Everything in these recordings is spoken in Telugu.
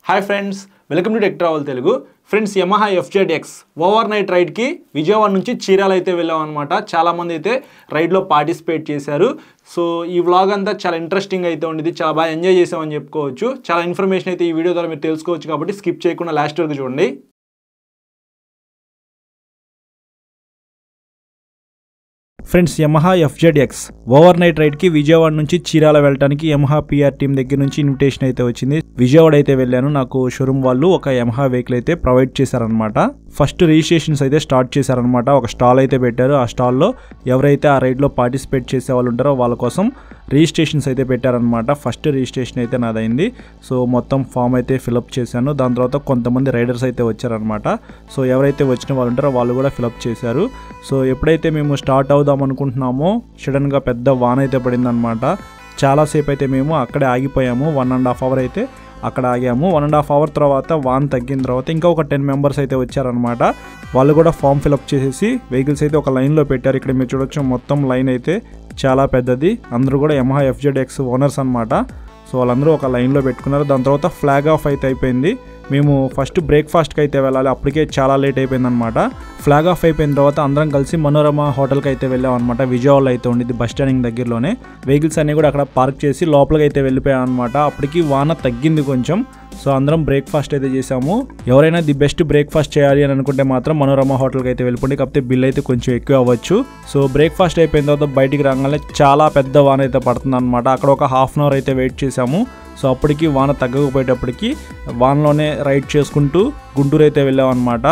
Hi friends, welcome to tech travel Telugu. Friends, Yamaha FZX overnight రైడ్కి విజయవాడ నుంచి చీరాల అయితే వెళ్ళాం అనమాట. చాలామంది అయితే రైడ్లో పార్టిసిపేట్ చేశారు. సో ఈ వ్లాగ్ అంతా చాలా ఇంట్రెస్టింగ్ అయితే ఉండేది, చాలా బాగా ఎంజాయ్ చేసామని చెప్పుకోవచ్చు. చాలా ఇన్ఫర్మేషన్ అయితే ఈ వీడియో ద్వారా మీరు తెలుసుకోవచ్చు, కాబట్టి స్కిప్ చేయకుండా లాస్ట్ వరకు చూడండి. Friends, Yamaha FZX overnight రైడ్కి విజయవాడ నుంచి చీరాల వెళ్ళడానికి యమహా PR టీం దగ్గర నుంచి ఇన్విటేషన్ అయితే వచ్చింది. విజయవాడ అయితే వెళ్ళాను. నాకు షోరూమ్ వాళ్ళు ఒక యమహా వెహికల్ అయితే ప్రొవైడ్ చేశారనమాట. ఫస్ట్ రిజిస్ట్రేషన్స్ అయితే స్టార్ట్ చేశారనమాట. ఒక స్టాల్ అయితే పెట్టారు. ఆ స్టాల్లో ఎవరైతే ఆ రైడ్లో పార్టిసిపేట్ చేసే వాళ్ళు ఉంటారో వాళ్ళ కోసం రిజిస్ట్రేషన్స్ అయితే పెట్టారనమాట. ఫస్ట్ రిజిస్ట్రేషన్ అయితే నాదైంది. సో మొత్తం ఫామ్ అయితే ఫిలప్ చేశాను. దాని తర్వాత కొంతమంది రైడర్స్ అయితే వచ్చారనమాట. సో ఎవరైతే వచ్చిన వాళ్ళు ఉంటారో వాళ్ళు కూడా ఫిలప్ చేశారు. సో ఎప్పుడైతే మేము స్టార్ట్ అవుదాం అనుకుంటున్నామో సడన్గా పెద్ద వాన అయితే పడిందనమాట. చాలాసేపు అయితే మేము అక్కడే ఆగిపోయాము. 1.5 hours అయితే అక్కడ ఆగాము. 1.5 hours తర్వాత వాన్ తగ్గిన తర్వాత ఇంకా ఒక 10 members అయితే వచ్చారనమాట. వాళ్ళు కూడా ఫామ్ ఫిలప్ చేసేసి వెహికల్స్ అయితే ఒక లైన్లో పెట్టారు. ఇక్కడ మీరు చూడొచ్చు, మొత్తం లైన్ అయితే చాలా పెద్దది. అందరూ కూడా యమహా FZX ఓనర్స్ అనమాట. సో వాళ్ళందరూ ఒక లైన్లో పెట్టుకున్నారు. దాని తర్వాత ఫ్లాగ్ ఆఫ్ అయితే అయిపోయింది. మేము ఫస్ట్ బ్రేక్ఫాస్ట్కి అయితే వెళ్ళాలి, అప్పటికే చాలా లేట్ అయిపోయింది అనమాట. ఫ్లాగ్ ఆఫ్ అయిపోయిన తర్వాత అందరం కలిసి మనోరమ హోటల్కి అయితే వెళ్ళాం అనమాట. విజయవాడలో అయితే ఉండేది, బస్ స్టాండింగ్ దగ్గరలోనే. వెహికల్స్ అన్నీ కూడా అక్కడ పార్క్ చేసి లోపలికి అయితే వెళ్ళిపోయాం అనమాట. అప్పటికి వాన తగ్గింది కొంచెం. సో అందరం బ్రేక్ఫాస్ట్ అయితే చేసాము. ఎవరైనా ది బెస్ట్ బ్రేక్ఫాస్ట్ చేయాలి అని అనుకుంటే మాత్రం మనోరమ హోటల్కి అయితే వెళ్ళిపోండి. కాకపోతే బిల్ అయితే కొంచెం ఎక్కువ అవ్వచ్చు. సో బ్రేక్ఫాస్ట్ అయిపోయిన తర్వాత బయటికి రాగానే చాలా పెద్ద వాన అయితే పడుతుంది అనమాట. అక్కడ ఒక 1/2 hour అయితే వెయిట్ చేసాము. సో అప్పటికి వాన తగ్గకపోయేటప్పటికి వానలోనే రైడ్ చేసుకుంటూ గుంటూరు అయితే వెళ్ళాం అనమాట.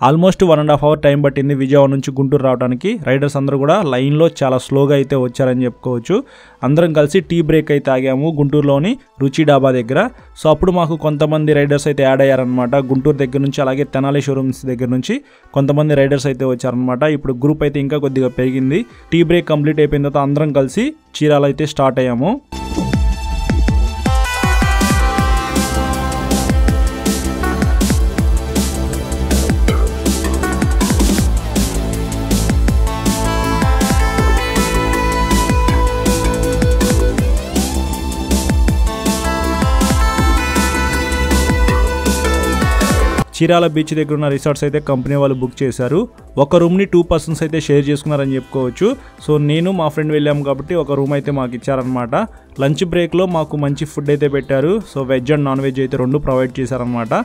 ఆల్మోస్ట్ 1.5 hours టైం పట్టింది విజయవాడ నుంచి గుంటూరు రావడానికి. రైడర్స్ అందరూ కూడా లైన్లో చాలా స్లోగా అయితే వచ్చారని చెప్పుకోవచ్చు. అందరం కలిసి టీ బ్రేక్ అయితే ఆగాము గుంటూరులోని రుచి డాబా దగ్గర. సో అప్పుడు మాకు కొంతమంది రైడర్స్ అయితే యాడ్ అయ్యారనమాట. గుంటూరు దగ్గర నుంచి, అలాగే తెనాలి షోరూమ్స్ దగ్గర నుంచి కొంతమంది రైడర్స్ అయితే వచ్చారనమాట. ఇప్పుడు గ్రూప్ అయితే ఇంకా కొద్దిగా పెరిగింది. టీ బ్రేక్ కంప్లీట్ అయిపోయిన తర్వాత అందరం కలిసి చీరాల అయితే స్టార్ట్ అయ్యాము. చీరాల బీచ్ దగ్గర ఉన్న రిసార్ట్స్ అయితే కంపెనీ వాళ్ళు బుక్ చేశారు. ఒక రూమ్ని 2 persons అయితే షేర్ చేసుకున్నారని చెప్పుకోవచ్చు. సో నేను మా ఫ్రెండ్ వెళ్ళాము కాబట్టి ఒక రూమ్ అయితే మాకు ఇచ్చారనమాట. లంచ్ బ్రేక్లో మాకు మంచి ఫుడ్ అయితే పెట్టారు. So veg and non veg అయితే 2 ప్రొవైడ్ చేశారనమాట.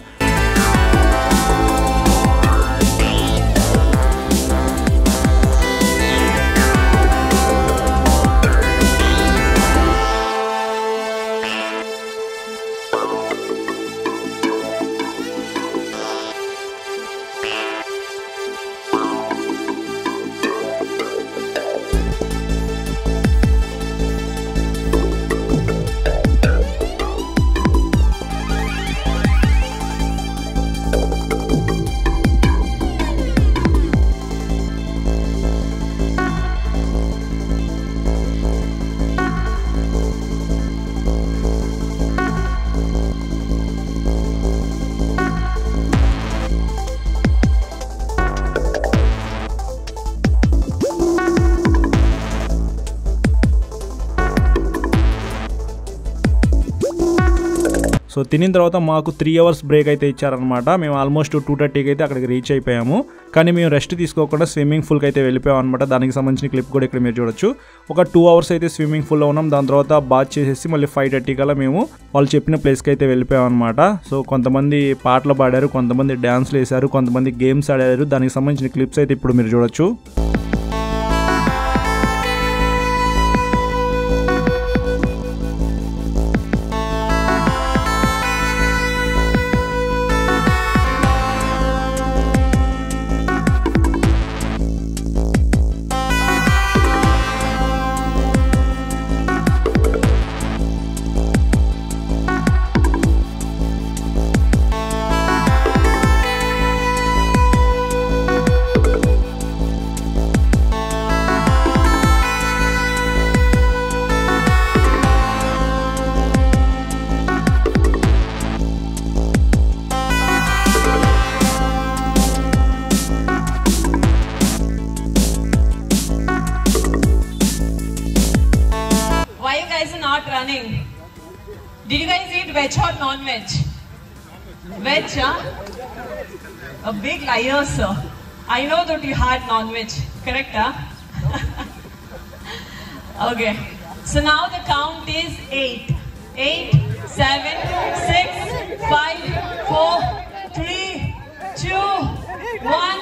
సో తినిన తర్వాత మాకు 3 hours బ్రేక్ అయితే ఇచ్చారనమాట. మేము ఆల్మోస్ట్ 2:30కి అయితే అక్కడికి రీచ్ అయిపోయాము. కానీ మేము రెస్ట్ తీసుకోకుండా స్విమ్మింగ్ పూల్కి అయితే వెళ్ళిపోయాం అనమాట. దానికి సంబంధించిన క్లిప్ కూడా ఇక్కడ మీరు చూడొచ్చు. ఒక 2 hours అయితే స్విమ్మింగ్ పూల్లో ఉన్నాం. దాని తర్వాత బాత్ చేసేసి మళ్ళీ 5:30 కల్లా మేము వాళ్ళు చెప్పిన ప్లేస్కి అయితే వెళ్ళిపోయాం అనమాట. సో కొంతమంది పాటలు పాడారు, కొంతమంది డ్యాన్స్లు వేశారు, కొంతమంది గేమ్స్ ఆడారు. దానికి సంబంధించిన క్లిప్స్ అయితే ఇప్పుడు మీరు చూడొచ్చు. Running. Did you guys eat veg or non-veg? Veg, huh? A big liar, sir. I know that you had non-veg, correct, huh? Okay. So now the count is 8. 8, 7, 6, 5, 4, 3, 2, 1,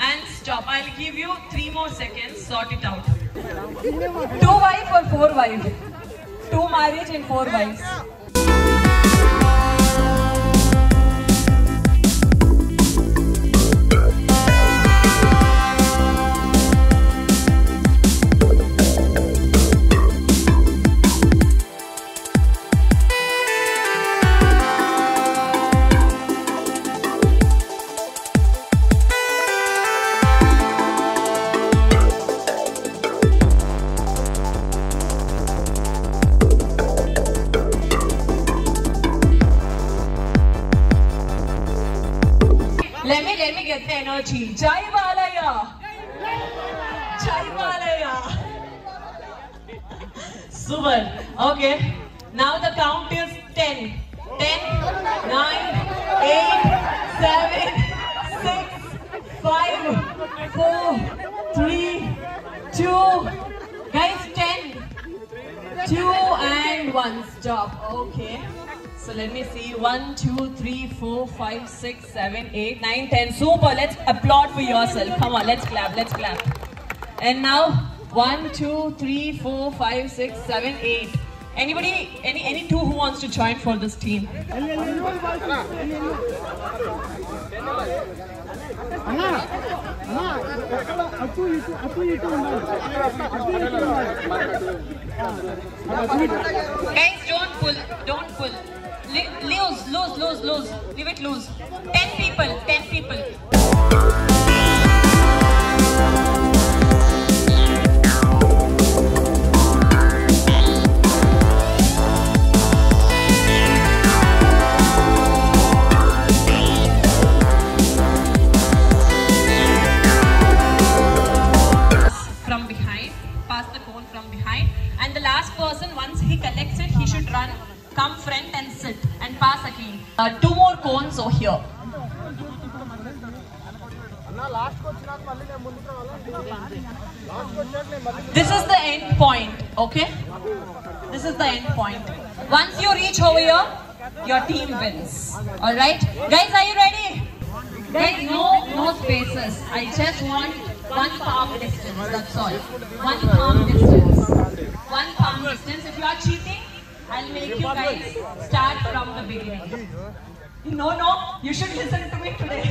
and stop. I'll give you 3 more seconds. Sort it out. 2 wife or 4 wife? 2 marriage and 4 wives. Let me get the energy. Jai Balaya! Jai Balaya! Super. Okay. Now the count is 10. 10, 9, 8, 7, 6, 5, 4, 3, 2. Guys, 10. 2 and 1. Stop. Okay. So let me see. 1, 2, 3, 4, 5, 6, 7, 8, 9, 10. Super. Let's applaud for yourself. Come on, let's clap. Let's clap. And now 1, 2, 3, 4, 5, 6, 7, 8. Anybody? Any 2 who wants to join for this team? Guys, don't pull. Don't pull. Lose. Leave it loose. 10 people. 10 people. From behind. Pass the cone from behind. And the last person, once he collects it, he should run. Come front and sit and pass again. 2 more cones over here. This is the end point, okay? This is the end point. Once you reach over here, your team wins. Alright? Guys, are you ready? Guys, no spaces. I just want 1 palm distance, that's all. 1 palm distance. 1 palm distance. If you are cheating, I'll make you guys start from the beginning. No, you should listen to me today.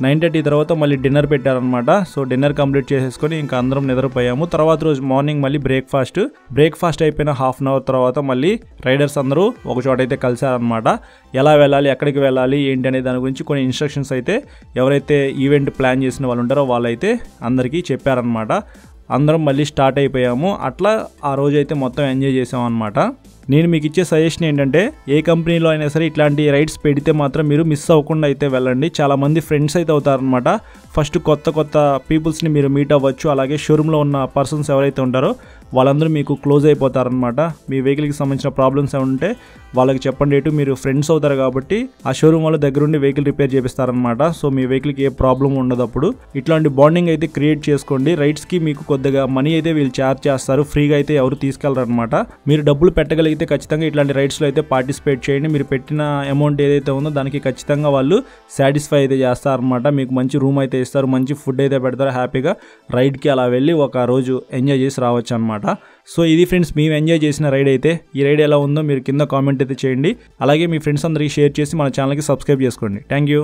9:30 తర్వాత మళ్ళీ డిన్నర్ పెట్టారనమాట. సో డిన్నర్ కంప్లీట్ చేసేసుకొని ఇంకా అందరం నిద్రపోయాము. తర్వాత రోజు మార్నింగ్ మళ్ళీ బ్రేక్ఫాస్ట్ అయిపోయిన హాఫ్ అన్ అవర్ తర్వాత మళ్ళీ రైడర్స్ అందరూ ఒక చోట అయితే కలిసారనమాట. ఎలా వెళ్ళాలి, ఎక్కడికి వెళ్ళాలి, ఏంటి అనే దాని గురించి కొన్ని ఇన్స్ట్రక్షన్స్ అయితే ఎవరైతే ఈవెంట్ ప్లాన్ చేసిన వాళ్ళు ఉంటారో వాళ్ళైతే అందరికీ చెప్పారనమాట. అందరం మళ్ళీ స్టార్ట్ అయిపోయాము. అట్లా ఆ రోజు అయితే మొత్తం ఎంజాయ్ చేసాం అనమాట. నేను మీకు ఇచ్చే సజెషన్ ఏంటంటే ఏ కంపెనీలో అయినా సరే ఇట్లాంటి రైడ్స్ పెడితే మాత్రం మీరు మిస్ అవ్వకుండా అయితే వెళ్ళండి. చాలామంది ఫ్రెండ్స్ అయితే అవుతారనమాట. ఫస్ట్ కొత్త పీపుల్స్ని మీరు మీట్ అవ్వచ్చు. అలాగే షోరూంలో ఉన్న పర్సన్స్ ఎవరైతే ఉంటారో వాళ్ళందరూ మీకు క్లోజ్ అయిపోతారనమాట. మీ వెహికల్కి సంబంధించిన ప్రాబ్లమ్స్ ఏమైనా ఉంటే వాళ్ళకి చెప్పండి. మీరు ఫ్రెండ్స్ అవుతారు కాబట్టి ఆ షోరూమ్ వాళ్ళ దగ్గరుండి వెహికల్ రిపేర్ చేపిస్తారనమాట. సో మీ వెహికల్కి ఏ ప్రాబ్లం ఉండదు. అప్పుడు ఇట్లాంటి బాండింగ్ అయితే క్రియేట్ చేసుకోండి. రైడ్స్కి మీకు కొద్దిగా మనీ అయితే వీళ్ళు ఛార్జ్ చేస్తారు, ఫ్రీగా అయితే ఎవరు తీసుకెళ్లరనమాట. మీరు డబ్బులు పెట్టగలిగితే ఖచ్చితంగా ఇట్లాంటి రైడ్స్లో అయితే పార్టిసిపేట్ చేయండి. మీరు పెట్టిన అమౌంట్ ఏదైతే ఉందో దానికి ఖచ్చితంగా వాళ్ళు సాటిస్ఫై అయితే చేస్తారనమాట. మీకు మంచి రూమ్ అయితే ఇస్తారు, మంచి ఫుడ్ అయితే పెడతారు. హ్యాపీగా రైడ్కి అలా వెళ్ళి ఒక రోజు ఎంజాయ్ చేసి రావచ్చు అనమాట. సో ఇది ఫ్రెండ్స్ మేము ఎంజాయ్ చేసిన రైడ్ అయితే. ఈ రైడ్ ఎలా ఉందో మీరు కింద కామెంట్ అయితే చేయండి. అలాగే మీ ఫ్రెండ్స్ అందరికీ షేర్ చేసి మన ఛానల్కి సబ్స్క్రైబ్ చేసుకోండి. Thank you.